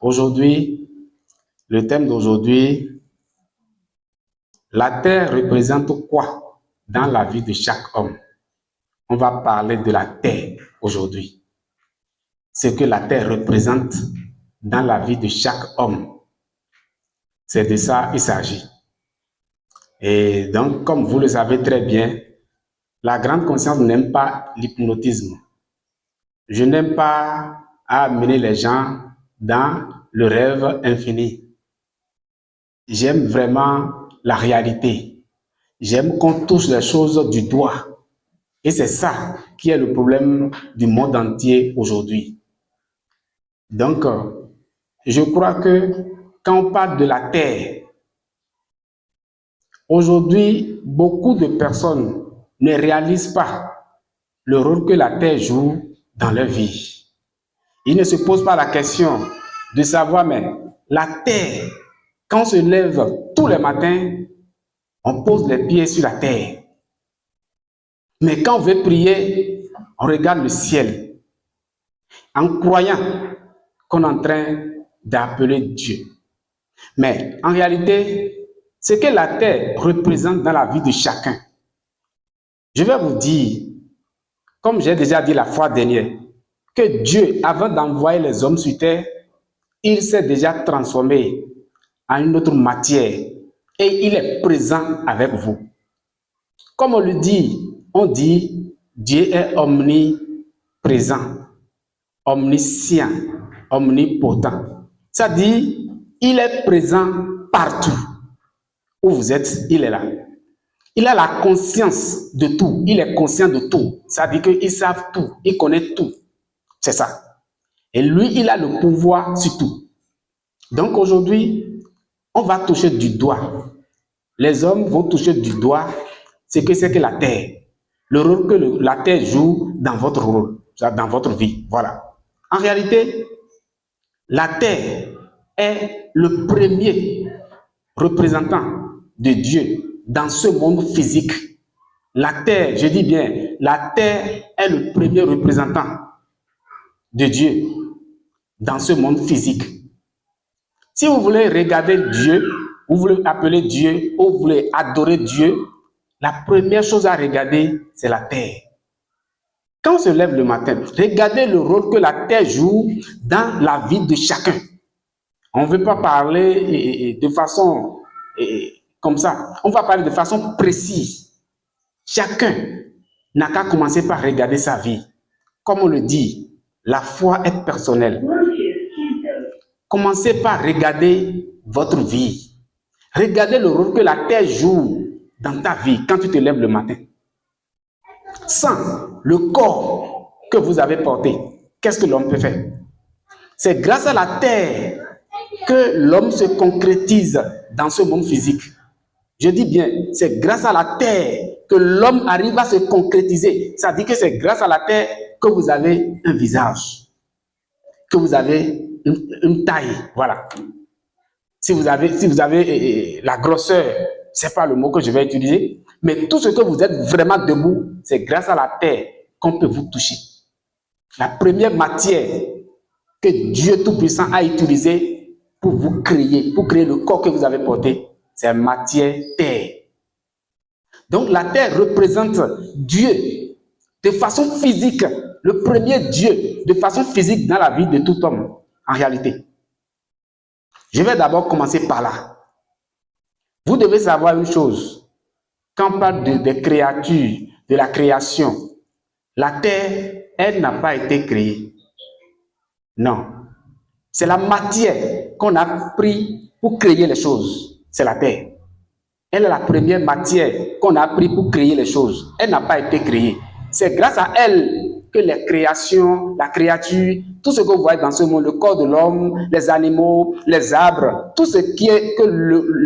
Aujourd'hui, le thème d'aujourd'hui, la terre représente quoi dans la vie de chaque homme? On va parler de la terre aujourd'hui. Ce que la terre représente dans la vie de chaque homme. C'est de ça qu'il s'agit. Et donc, comme vous le savez très bien, la grande conscience n'aime pas l'hypnotisme. Je n'aime pas amener les gens dans le rêve infini. J'aime vraiment la réalité. J'aime qu'on touche les choses du doigt. Et c'est ça qui est le problème du monde entier aujourd'hui. Donc, je crois que quand on parle de la terre, aujourd'hui, beaucoup de personnes ne réalisent pas le rôle que la terre joue dans leur vie. Ils ne se posent pas la question de savoir, mais la terre, quand on se lève tous les matins, on pose les pieds sur la terre. Mais quand on veut prier, on regarde le ciel en croyant qu'on est en train d'appeler Dieu. Mais en réalité, ce que la terre représente dans la vie de chacun, je vais vous dire, comme j'ai déjà dit la fois dernière, que Dieu, avant d'envoyer les hommes sur terre, il s'est déjà transformé en une autre matière et il est présent avec vous. Comme on dit Dieu est omniprésent, omniscient, omnipotent. Ça dit, il est présent partout où vous êtes, il est là. Il a la conscience de tout, il est conscient de tout. Ça dit qu'il savent tout, il connaît tout. C'est ça. Et lui, il a le pouvoir sur tout. Donc aujourd'hui, on va toucher du doigt. Les hommes vont toucher du doigt ce que c'est que la terre. Le rôle que la terre joue dans votre rôle, dans votre vie. Voilà. En réalité, la terre est le premier représentant de Dieu dans ce monde physique. La terre, je dis bien, la terre est le premier représentant de Dieu dans ce monde physique. Si vous voulez regarder Dieu, vous voulez appeler Dieu, ou vous voulez adorer Dieu, la première chose à regarder, c'est la terre. Quand on se lève le matin, regardez le rôle que la terre joue dans la vie de chacun. On ne veut pas parler de façon comme ça. On va parler de façon précise. Chacun n'a qu'à commencer par regarder sa vie. Comme on le dit, la foi est personnelle. Commencez par regarder votre vie. Regardez le rôle que la terre joue dans ta vie quand tu te lèves le matin. Sans le corps que vous avez porté, qu'est-ce que l'homme peut faire? C'est grâce à la terre que l'homme se concrétise dans ce monde physique. Je dis bien, c'est grâce à la terre que l'homme arrive à se concrétiser. Ça dit que c'est grâce à la terre que vous avez un visage, que vous avez une taille, voilà. Si vous avez la grosseur, c'est pas le mot que je vais utiliser, mais tout ce que vous êtes vraiment debout, c'est grâce à la terre qu'on peut vous toucher. La première matière que Dieu Tout-Puissant a utilisée pour vous créer, pour créer le corps que vous avez porté, c'est la matière terre. Donc la terre représente Dieu de façon physique, le premier Dieu de façon physique dans la vie de tout homme, en réalité. Je vais d'abord commencer par là. Vous devez savoir une chose. Quand on parle des créatures, de la création, la terre, elle n'a pas été créée. Non. C'est la matière qu'on a pris pour créer les choses. C'est la terre. Elle est la première matière qu'on a pris pour créer les choses. Elle n'a pas été créée. C'est grâce à elle que les créations, la créature, tout ce que vous voyez dans ce monde, le corps de l'homme, les animaux, les arbres, tout ce qui est que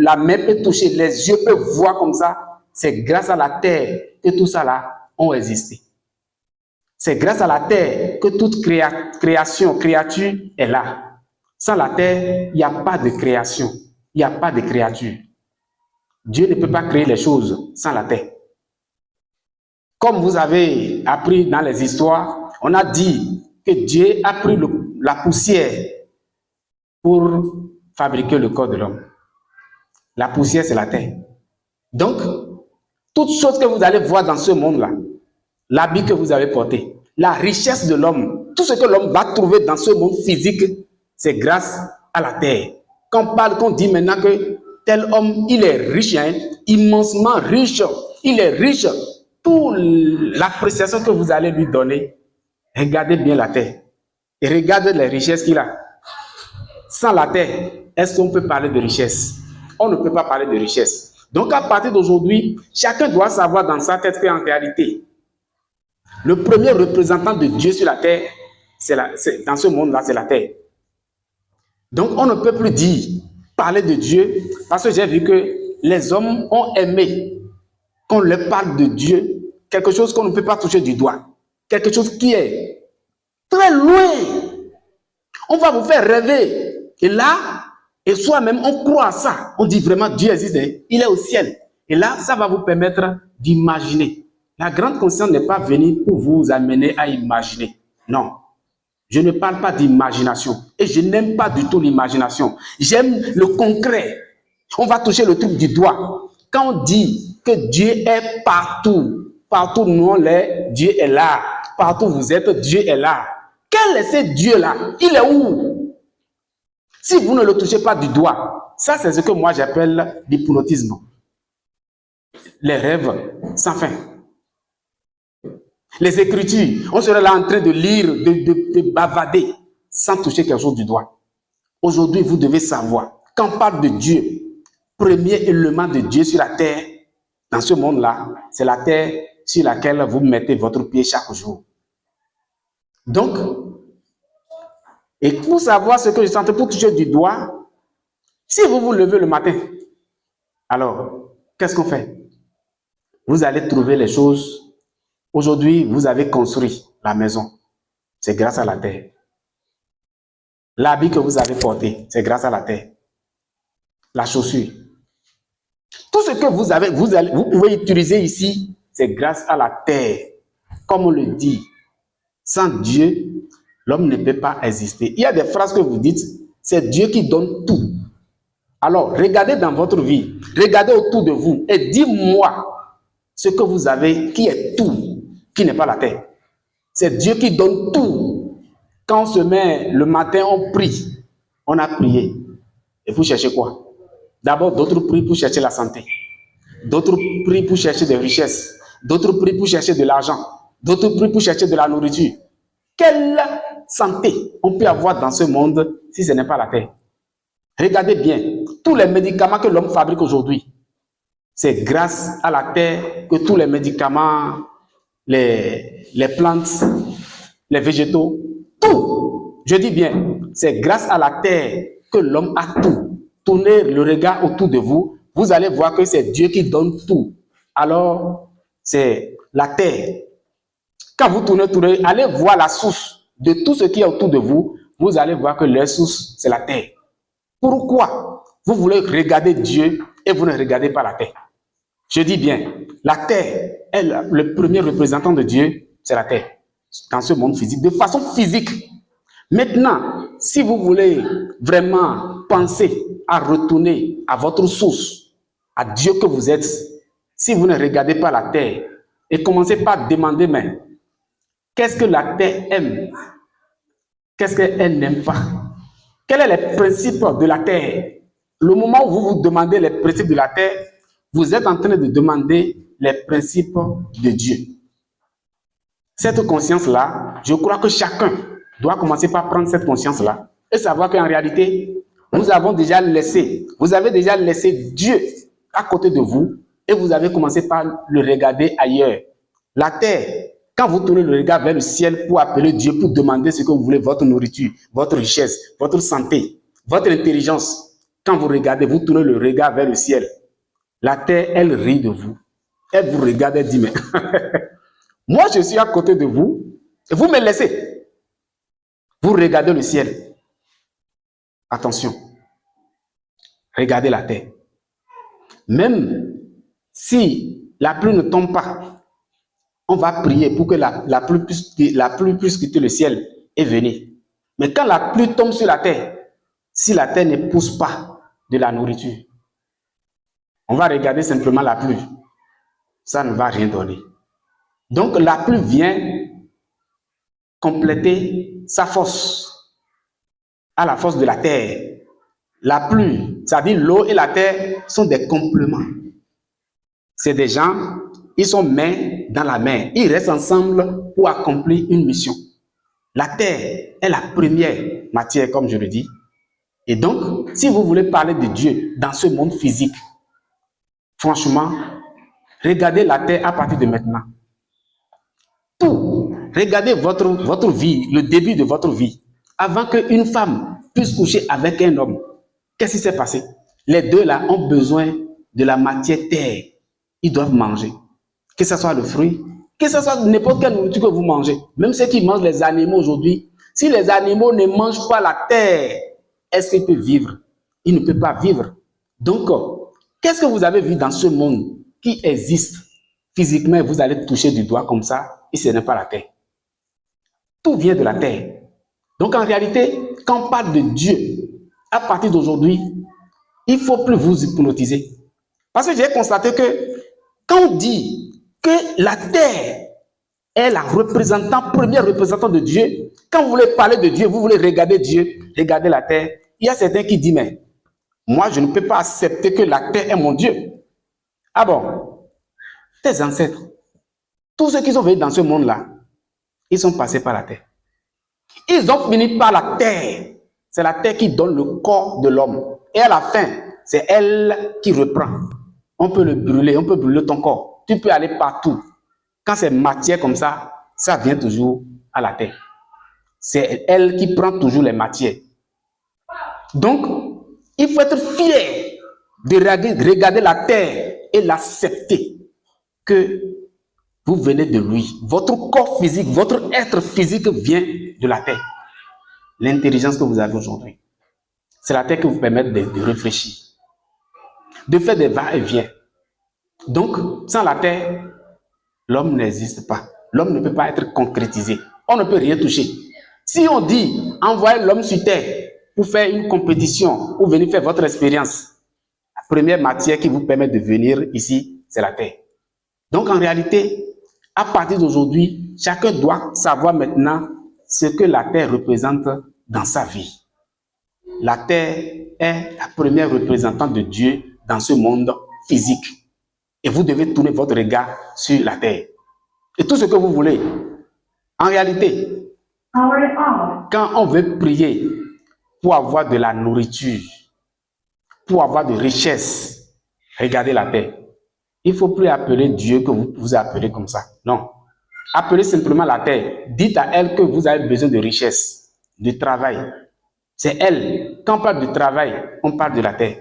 la main peut toucher, les yeux peuvent voir comme ça, c'est grâce à la terre que tout ça là ont existé. C'est grâce à la terre que toute création, créature est là. Sans la terre, il n'y a pas de création, il n'y a pas de créature. Dieu ne peut pas créer les choses sans la terre. Comme vous avez appris dans les histoires, on a dit que Dieu a pris la poussière pour fabriquer le corps de l'homme. La poussière, c'est la terre. Donc, toutes choses que vous allez voir dans ce monde-là, l'habit que vous avez porté, la richesse de l'homme, tout ce que l'homme va trouver dans ce monde physique, c'est grâce à la terre. Quand on dit maintenant que tel homme, il est riche, hein, immensement riche, il est riche, toute l'appréciation que vous allez lui donner, regardez bien la terre et regardez les richesses qu'il a. Sans la terre, est-ce qu'on peut parler de richesse? On ne peut pas parler de richesse. Donc à partir d'aujourd'hui, chacun doit savoir dans sa tête qu'en réalité, le premier représentant de Dieu sur la terre, dans ce monde-là, c'est la terre. Donc on ne peut plus dire, parler de Dieu, parce que j'ai vu que les hommes ont aimé qu'on leur parle de Dieu, quelque chose qu'on ne peut pas toucher du doigt, quelque chose qui est très loin. On va vous faire rêver. Et là, et soi-même, on croit à ça. On dit vraiment, Dieu existe, il est au ciel. Et là, ça va vous permettre d'imaginer. La grande conscience n'est pas venue pour vous amener à imaginer. Non. Je ne parle pas d'imagination. Et je n'aime pas du tout l'imagination. J'aime le concret. On va toucher le truc du doigt. Quand on dit que Dieu est partout, partout où nous on est, Dieu est là. Partout où vous êtes, Dieu est là. Quel est ce Dieu-là? Il est où? Si vous ne le touchez pas du doigt, ça c'est ce que moi j'appelle l'hypnotisme. Les rêves sans fin. Les écritures, on serait là en train de lire, de bavader, sans toucher quelque chose du doigt. Aujourd'hui, vous devez savoir, quand on parle de Dieu, premier élément de Dieu sur la terre, dans ce monde-là, c'est la terre sur laquelle vous mettez votre pied chaque jour. Donc, et pour savoir ce que je sens, pour toucher du doigt, si vous vous levez le matin, alors, qu'est-ce qu'on fait? Vous allez trouver les choses. Aujourd'hui, vous avez construit la maison. C'est grâce à la terre. L'habit que vous avez porté, c'est grâce à la terre. La chaussure. Tout ce que vous avez, vous pouvez utiliser ici, c'est grâce à la terre. Comme on le dit, sans Dieu, l'homme ne peut pas exister. Il y a des phrases que vous dites, c'est Dieu qui donne tout. Alors, regardez dans votre vie, regardez autour de vous et dis-moi ce que vous avez qui est tout, qui n'est pas la terre. C'est Dieu qui donne tout. Quand on se met le matin, on prie. On a prié. Et pour chercher quoi? D'abord, d'autres prient pour chercher la santé. D'autres prient pour chercher des richesses. D'autres prient pour chercher de l'argent. D'autres prient pour chercher de la nourriture. Quelle santé on peut avoir dans ce monde si ce n'est pas la terre? Regardez bien, tous les médicaments que l'homme fabrique aujourd'hui, c'est grâce à la terre que tous les médicaments, les plantes, les végétaux, tout, je dis bien, c'est grâce à la terre que l'homme a tout. Tournez le regard autour de vous, vous allez voir que c'est Dieu qui donne tout. Alors, c'est la terre. Quand vous tournez, allez voir la source de tout ce qui est autour de vous, vous allez voir que leur source, c'est la terre. Pourquoi vous voulez regarder Dieu et vous ne regardez pas la terre? Je dis bien, la terre, le premier représentant de Dieu, c'est la terre. Dans ce monde physique, de façon physique. Maintenant, si vous voulez vraiment penser à retourner à votre source, à Dieu que vous êtes, si vous ne regardez pas la terre, et commencez par demander, mais qu'est-ce que la terre aime? Qu'est-ce qu'elle n'aime pas? Quels sont les principes de la terre? Le moment où vous vous demandez les principes de la terre, vous êtes en train de demander les principes de Dieu. Cette conscience-là, je crois que chacun doit commencer par prendre cette conscience-là et savoir qu'en réalité, vous avez déjà laissé Dieu à côté de vous et vous avez commencé par le regarder ailleurs. La terre, quand vous tournez le regard vers le ciel pour appeler Dieu, pour demander ce que vous voulez, votre nourriture, votre richesse, votre santé, votre intelligence, quand vous regardez, vous tournez le regard vers le ciel. La terre, elle rit de vous. Elle vous regarde, elle dit, mais moi je suis à côté de vous et vous me laissez. Vous regardez le ciel. Attention. Regardez la terre. Même si la pluie ne tombe pas, on va prier pour que la pluie puisse quitter le ciel et venir. Mais quand la pluie tombe sur la terre, si la terre ne pousse pas de la nourriture. On va regarder simplement la pluie. Ça ne va rien donner. Donc la pluie vient compléter sa force, à la force de la terre. La pluie, c'est-à-dire l'eau et la terre, sont des compléments. C'est des gens, ils sont main dans la main. Ils restent ensemble pour accomplir une mission. La terre est la première matière, comme je le dis. Et donc, si vous voulez parler de Dieu dans ce monde physique, franchement, regardez la terre à partir de maintenant. Tout. Regardez votre vie, le début de votre vie. Avant qu'une femme puisse coucher avec un homme, qu'est-ce qui s'est passé? Les deux là ont besoin de la matière terre. Ils doivent manger. Que ce soit le fruit, que ce soit n'importe quelle nourriture que vous mangez. Même ceux qui mangent les animaux aujourd'hui, si les animaux ne mangent pas la terre, est-ce qu'ils peuvent vivre? Ils ne peuvent pas vivre. Donc, qu'est-ce que vous avez vu dans ce monde qui existe physiquement? Vous allez toucher du doigt comme ça et ce n'est pas la terre. Tout vient de la terre. Donc, en réalité, quand on parle de Dieu, à partir d'aujourd'hui, il ne faut plus vous hypnotiser. Parce que j'ai constaté que quand on dit que la terre est la première représentante de Dieu, quand vous voulez parler de Dieu, vous voulez regarder Dieu, regardez la terre, il y a certains qui disent, mais moi, je ne peux pas accepter que la terre est mon Dieu. Ah bon? Tes ancêtres, tous ceux qui sont venus dans ce monde-là, ils sont passés par la terre. Ils ont fini par la terre. C'est la terre qui donne le corps de l'homme. Et à la fin, c'est elle qui reprend. On peut le brûler, on peut brûler ton corps. Tu peux aller partout. Quand c'est matière comme ça vient toujours à la terre. C'est elle qui prend toujours les matières. Donc, il faut être fier de regarder la terre et l'accepter que vous venez de lui. Votre corps physique, votre être physique vient de la terre. L'intelligence que vous avez aujourd'hui, c'est la terre qui vous permet de réfléchir, de faire des va-et-vient. Donc, sans la terre, l'homme n'existe pas. L'homme ne peut pas être concrétisé. On ne peut rien toucher. Si on dit, envoyez l'homme sur terre pour faire une compétition ou venir faire votre expérience, la première matière qui vous permet de venir ici, c'est la terre. Donc, en réalité, à partir d'aujourd'hui, chacun doit savoir maintenant ce que la terre représente dans sa vie. La terre est la première représentante de Dieu dans ce monde physique. Et vous devez tourner votre regard sur la terre. Et tout ce que vous voulez. En réalité, quand on veut prier pour avoir de la nourriture, pour avoir de richesses, regardez la terre. Il ne faut plus appeler Dieu que vous appelez comme ça. Non. Appelez simplement la terre. Dites à elle que vous avez besoin de richesse, de travail. C'est elle. Quand on parle de travail, on parle de la terre.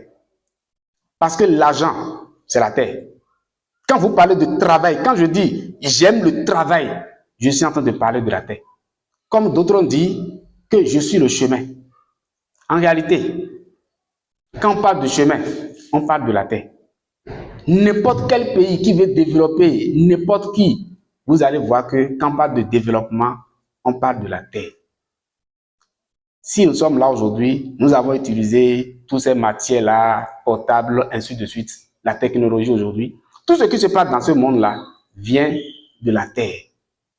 Parce que l'argent, c'est la terre. Quand vous parlez de travail, quand je dis j'aime le travail, je suis en train de parler de la terre. Comme d'autres ont dit que je suis le chemin. En réalité, quand on parle de chemin, on parle de la terre. N'importe quel pays qui veut développer, n'importe qui, vous allez voir que quand on parle de développement, on parle de la terre. Si nous sommes là aujourd'hui, nous avons utilisé toutes ces matières-là, portables, ainsi de suite, la technologie aujourd'hui. Tout ce qui se passe dans ce monde-là vient de la terre.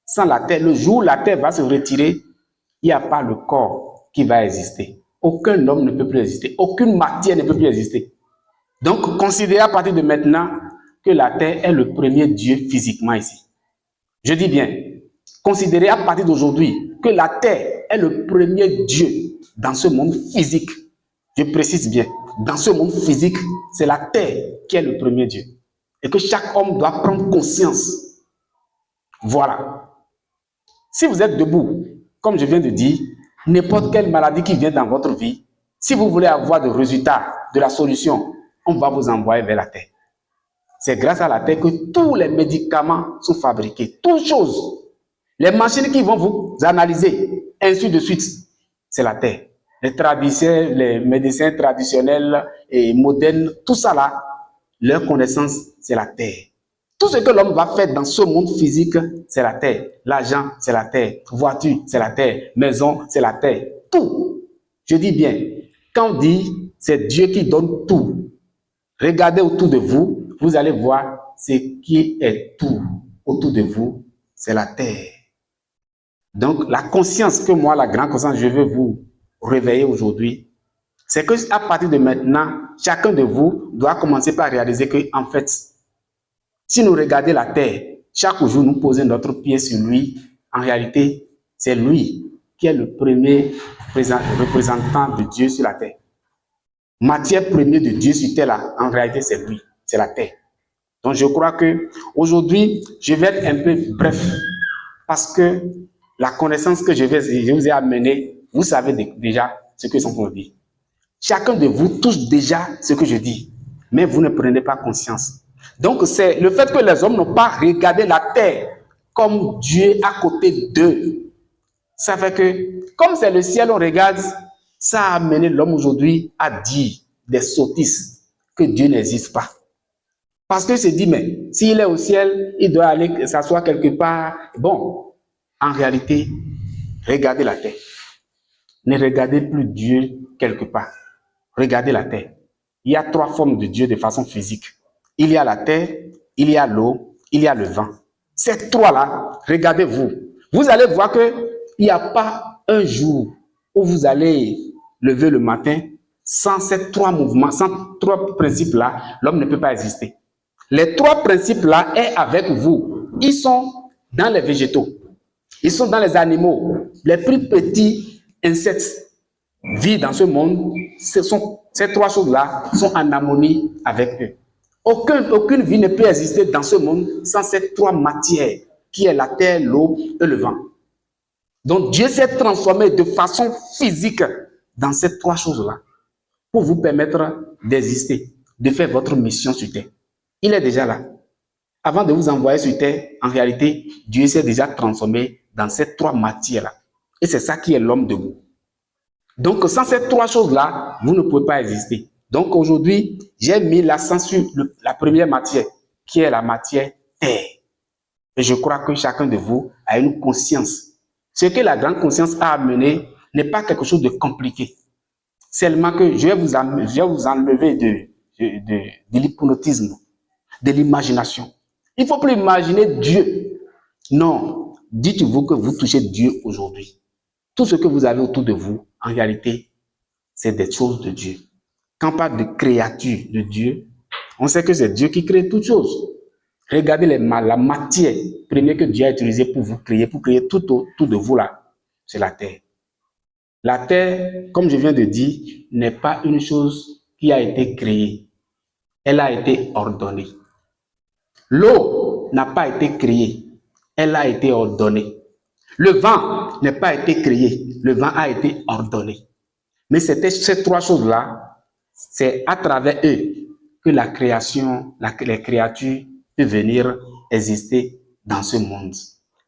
Sans la terre, le jour où la terre va se retirer, il n'y a pas le corps qui va exister. Aucun homme ne peut plus exister. Aucune matière ne peut plus exister. Donc, considérez à partir de maintenant que la terre est le premier Dieu physiquement ici. Je dis bien, considérez à partir d'aujourd'hui que la terre est le premier Dieu dans ce monde physique. Je précise bien, dans ce monde physique, c'est la terre qui est le premier Dieu. Et que chaque homme doit prendre conscience. Voilà. Si vous êtes debout, comme je viens de dire, n'importe quelle maladie qui vient dans votre vie, si vous voulez avoir de résultats, de la solution, on va vous envoyer vers la terre. C'est grâce à la terre que tous les médicaments sont fabriqués. Toutes choses. Les machines qui vont vous analyser, ainsi de suite, c'est la terre. Les médecins traditionnels et modernes, tout ça là, leur connaissance, c'est la terre. Tout ce que l'homme va faire dans ce monde physique, c'est la terre. L'argent, c'est la terre. Voiture, c'est la terre. Maison, c'est la terre. Tout. Je dis bien, Quand on dit c'est Dieu qui donne tout, regardez autour de vous, vous allez voir ce qui est tout autour de vous, c'est la terre. Donc la conscience que moi, la grande conscience, je veux vous réveiller aujourd'hui, c'est qu'à partir de maintenant, chacun de vous doit commencer par réaliser que, en fait, si nous regardons la terre, chaque jour nous posons notre pied sur lui, en réalité, c'est lui qui est le premier représentant de Dieu sur la terre. Matière première de Dieu sur terre, là, en réalité, c'est lui, c'est la terre. Donc, je crois que aujourd'hui, je vais être un peu bref, parce que la connaissance que je vous ai amenée, vous savez déjà ce que sont pour dire. Chacun de vous touche déjà ce que je dis, mais vous ne prenez pas conscience. Donc, c'est le fait que les hommes n'ont pas regardé la terre comme Dieu à côté d'eux. Ça fait que, comme c'est le ciel, on regarde, ça a amené l'homme aujourd'hui à dire des sottises, que Dieu n'existe pas. Parce que se dit, mais s'il est au ciel, il doit aller s'asseoir quelque part. Bon, en réalité, regardez la terre. Ne regardez plus Dieu quelque part. Regardez la terre. Il y a 3 formes de Dieu de façon physique. Il y a la terre, il y a l'eau, il y a le vent. Ces 3-là, regardez-vous. Vous allez voir qu'il n'y a pas un jour où vous allez lever le matin sans ces 3 mouvements, sans 3 principes-là, l'homme ne peut pas exister. Les 3 principes-là sont avec vous. Ils sont dans les végétaux. Ils sont dans les animaux. Les plus petits insectes vivent dans ce monde. Ces 3 choses-là sont en harmonie avec eux. Aucune vie ne peut exister dans ce monde sans ces 3 matières, qui est la terre, l'eau et le vent. Donc Dieu s'est transformé de façon physique dans ces 3 choses-là pour vous permettre d'exister, de faire votre mission sur terre. Il est déjà là. Avant de vous envoyer sur terre, en réalité, Dieu s'est déjà transformé dans ces 3 matières-là. Et c'est ça qui est l'homme debout. Donc, sans ces 3 choses-là, vous ne pouvez pas exister. Donc, aujourd'hui, j'ai mis l'accent sur la première matière, qui est la matière terre. Et je crois que chacun de vous a une conscience. Ce que la grande conscience a amené n'est pas quelque chose de compliqué. Seulement que je vais vous enlever de l'hypnotisme, de l'imagination. Il ne faut plus imaginer Dieu. Non, dites-vous que vous touchez Dieu aujourd'hui. Tout ce que vous avez autour de vous, en réalité, c'est des choses de Dieu. Quand on parle de créature de Dieu, on sait que c'est Dieu qui crée toutes choses. Regardez la matière première que Dieu a utilisée pour vous créer, pour créer tout autour de vous là, c'est la terre. La terre, comme je viens de dire, n'est pas une chose qui a été créée. Elle a été ordonnée. L'eau n'a pas été créée. Elle a été ordonnée. Le vent n'a pas été créé. Le vent a été ordonné. Mais c'était ces 3 choses-là, c'est à travers eux que la création, les créatures peuvent venir exister dans ce monde.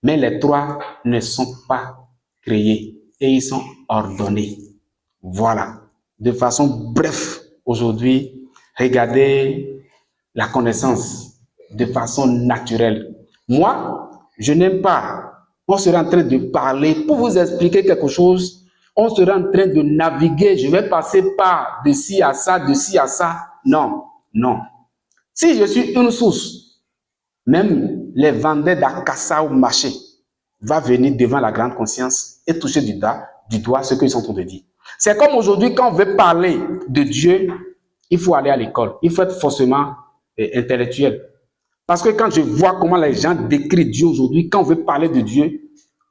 Mais les 3 ne sont pas créés et ils sont ordonnés. Voilà. De façon bref, aujourd'hui, regardez la connaissance de façon naturelle. Moi, je n'aime pas. On sera en train de parler pour vous expliquer quelque chose. On sera en train de naviguer. Je vais passer par de ci à ça, de ci à ça. Non, non. Si je suis une source, même les vendeurs d'Akassa au marché vont venir devant la grande conscience et toucher du doigt ce qu'ils sont en train de dire. C'est comme aujourd'hui, quand on veut parler de Dieu, il faut aller à l'école. Il faut être forcément intellectuel. Parce que quand je vois comment les gens décrivent Dieu aujourd'hui, quand on veut parler de Dieu,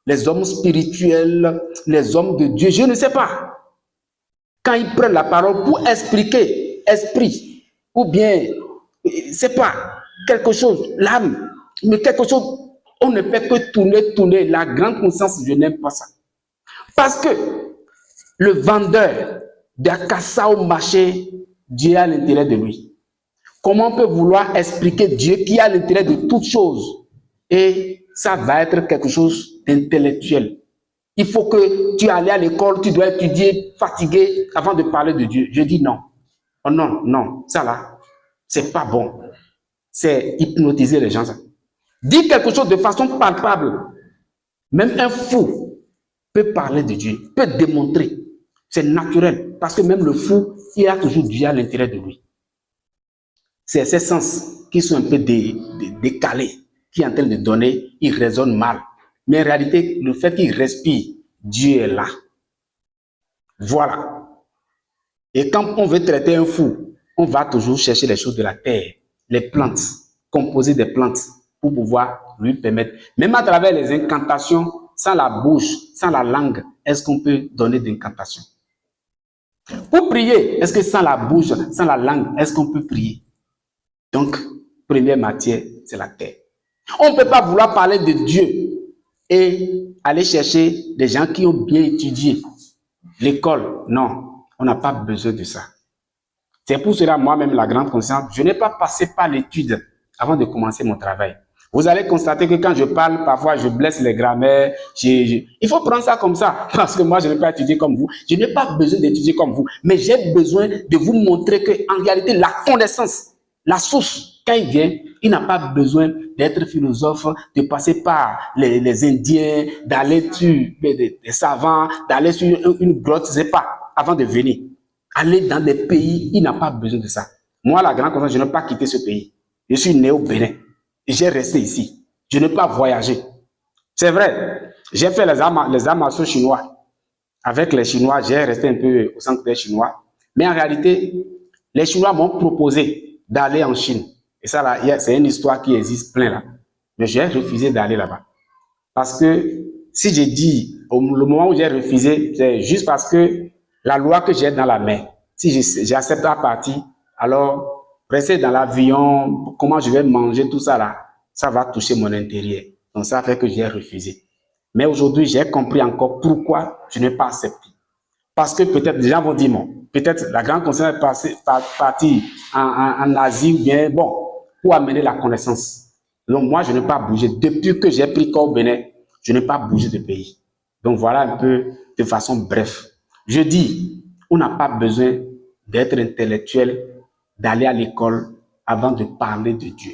les hommes spirituels, les hommes de Dieu, je ne sais pas. Quand ils prennent la parole pour expliquer esprit, ou bien, c'est pas quelque chose, l'âme, mais quelque chose, on ne fait que tourner. La grande conscience, je n'aime pas ça. Parce que le vendeur d'Akassa au marché, Dieu a l'intérêt de lui. Comment on peut vouloir expliquer Dieu qui a l'intérêt de toutes choses? Et ça va être quelque chose d'intellectuel. Il faut que tu ailles à l'école, tu dois étudier, fatigué avant de parler de Dieu. Je dis non. Oh non, non, ça là, c'est pas bon. C'est hypnotiser les gens. Ça. Dis quelque chose de façon palpable. Même un fou peut parler de Dieu, peut démontrer. C'est naturel. Parce que même le fou, il a toujours Dieu à l'intérieur de lui. C'est ces sens qui sont un peu décalés, qui est en train de donner, il raisonne mal. Mais en réalité, le fait qu'il respire, Dieu est là. Voilà. Et quand on veut traiter un fou, on va toujours chercher les choses de la terre, les plantes, composer des plantes pour pouvoir lui permettre, même à travers les incantations, sans la bouche, sans la langue, est-ce qu'on peut donner d'incantations? Pour prier, est-ce que sans la bouche, sans la langue, est-ce qu'on peut prier? Donc, première matière, c'est la terre. On ne peut pas vouloir parler de Dieu et aller chercher des gens qui ont bien étudié l'école. Non, on n'a pas besoin de ça. C'est pour cela, moi-même, la grande conscience, je n'ai pas passé par l'étude avant de commencer mon travail. Vous allez constater que quand je parle, parfois, je blesse les grammaires. Il faut prendre ça comme ça, parce que moi, je n'ai pas étudié comme vous. Je n'ai pas besoin d'étudier comme vous, mais j'ai besoin de vous montrer qu'en réalité, la connaissance, la source, quand il vient, il n'a pas besoin d'être philosophe, de passer par les Indiens, d'aller sur des savants, d'aller sur une grotte, je ne sais pas, avant de venir. Aller dans des pays, il n'a pas besoin de ça. Moi, la grande conscience, je n'ai pas quitté ce pays. Je suis né au Bénin et j'ai resté ici. Je n'ai pas voyagé. C'est vrai, j'ai fait les arts martiaux chinois. Avec les Chinois, j'ai resté un peu au centre des Chinois. Mais en réalité, les Chinois m'ont proposé d'aller en Chine. Et ça, là, c'est une histoire qui existe plein là. Mais j'ai refusé d'aller là-bas. Parce que si j'ai dit, le moment où j'ai refusé, c'est juste parce que la loi que j'ai dans la main, si j'accepte à partir, alors rester dans l'avion, comment je vais manger, tout ça là, ça va toucher mon intérieur. Donc ça fait que j'ai refusé. Mais aujourd'hui, j'ai compris encore pourquoi je n'ai pas accepté. Parce que peut-être les gens vont dire, bon, peut-être la grande conscience est partie en Asie, ou bien, bon, pour amener la connaissance. Donc moi, je n'ai pas bougé. Depuis que j'ai pris corps au Bénin, je n'ai pas bougé de pays. Donc voilà un peu de façon bref. Je dis, on n'a pas besoin d'être intellectuel, d'aller à l'école avant de parler de Dieu.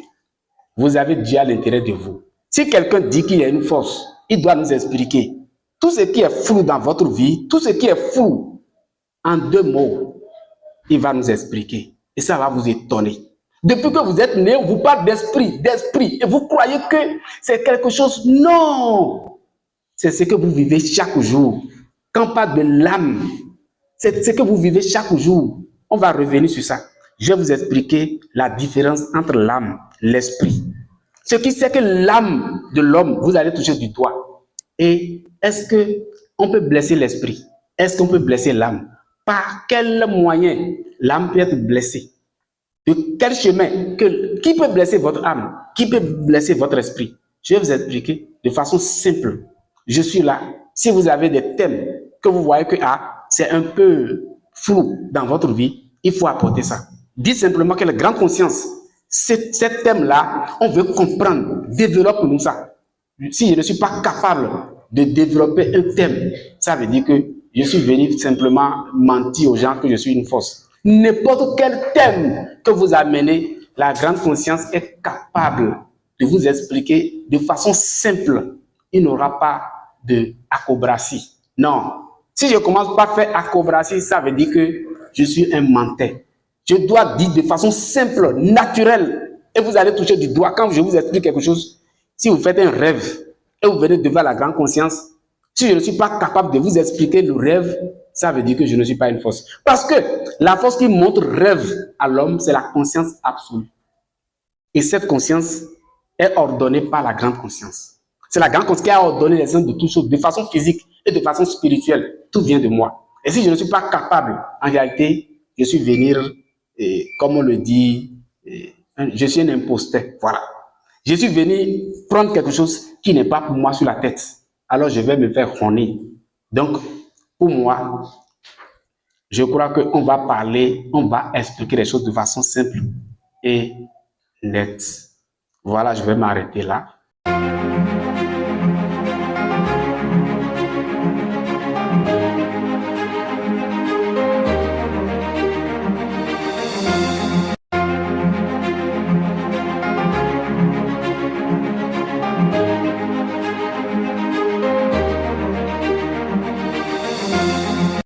Vous avez Dieu à l'intérieur de vous. Si quelqu'un dit qu'il y a une force, il doit nous expliquer. Tout ce qui est flou dans votre vie, tout ce qui est flou, en 2 mots, il va nous expliquer. Et ça va vous étonner. Depuis que vous êtes né, on vous parle d'esprit, et vous croyez que c'est quelque chose. Non! C'est ce que vous vivez chaque jour. Quand on parle de l'âme, c'est ce que vous vivez chaque jour. On va revenir sur ça. Je vais vous expliquer la différence entre l'âme, l'esprit. Ce qui c'est que l'âme de l'homme, vous allez toucher du doigt. Et est-ce qu'on peut blesser l'esprit? Est-ce qu'on peut blesser l'âme? Par quel moyen l'âme peut être blessée? De quel chemin? Qui peut blesser votre âme? Qui peut blesser votre esprit? Je vais vous expliquer de façon simple. Je suis là. Si vous avez des thèmes que vous voyez que c'est un peu flou dans votre vie, il faut apporter ça. Dites simplement que la grande conscience, ces thèmes-là, on veut comprendre. Développe-nous ça. Si je ne suis pas capable de développer un thème, ça veut dire que je suis venu simplement mentir aux gens que je suis une force. N'importe quel thème que vous amenez, la grande conscience est capable de vous expliquer de façon simple. Il n'aura pas de acobratie. Non. Si je commence par faire acobratie, ça veut dire que je suis un menteur. Je dois dire de façon simple, naturelle. Et vous allez toucher du doigt. Quand je vous explique quelque chose, si vous faites un rêve et vous venez devant la grande conscience, si je ne suis pas capable de vous expliquer le rêve, ça veut dire que je ne suis pas une force. Parce que la force qui montre rêve à l'homme, c'est la conscience absolue. Et cette conscience est ordonnée par la grande conscience. C'est la grande conscience qui a ordonné les sens de toutes choses, de façon physique et de façon spirituelle. Tout vient de moi. Et si je ne suis pas capable, en réalité, je suis venir, comme on le dit, je suis un imposteur. Voilà. Je suis venu prendre quelque chose qui n'est pas pour moi sur la tête. Alors je vais me faire ronner. Donc, pour moi, je crois qu'on va parler, on va expliquer les choses de façon simple et nette. Voilà, je vais m'arrêter là.